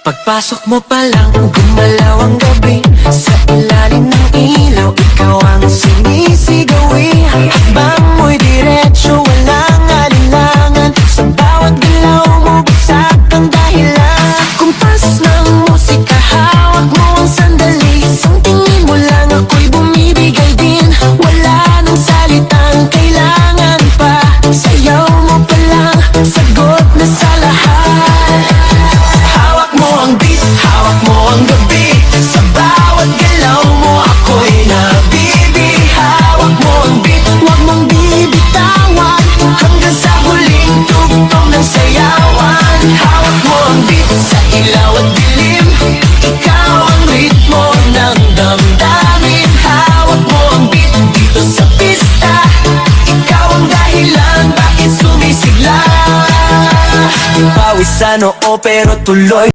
Pagpasok mo pa lang, gumalaw ang gabi. Sa ilalim ng ilaw, ikaw ang sinisigawi. Hakbang mo'y diretsyo, walang alinlangan. Sa bawat galaw mo, bagsak ang dahilan. Kumpas ng musika, hawak mo ang sandali. Isang tingin mo lang, ako'y bumibigay din. Wala nang salitang kailangan pa. Sayaw mo pa lang, sagot na sa lahat. Hawak mo ang beat, hawak mo ang gabi. Sa bawat galaw mo, ako'y nabibi. Hawak mo ang beat, huwag mong bibitawan. Hanggang sa huling tugtog ng sayawan. Hawak mo ang beat, sa ilaw at dilim. Ikaw ang ritmo ng damdamin. Hawak mo ang beat, dito sa pista. Ikaw ang dahilan, bakit sumisigla. Pawis sa noo pero tuloy.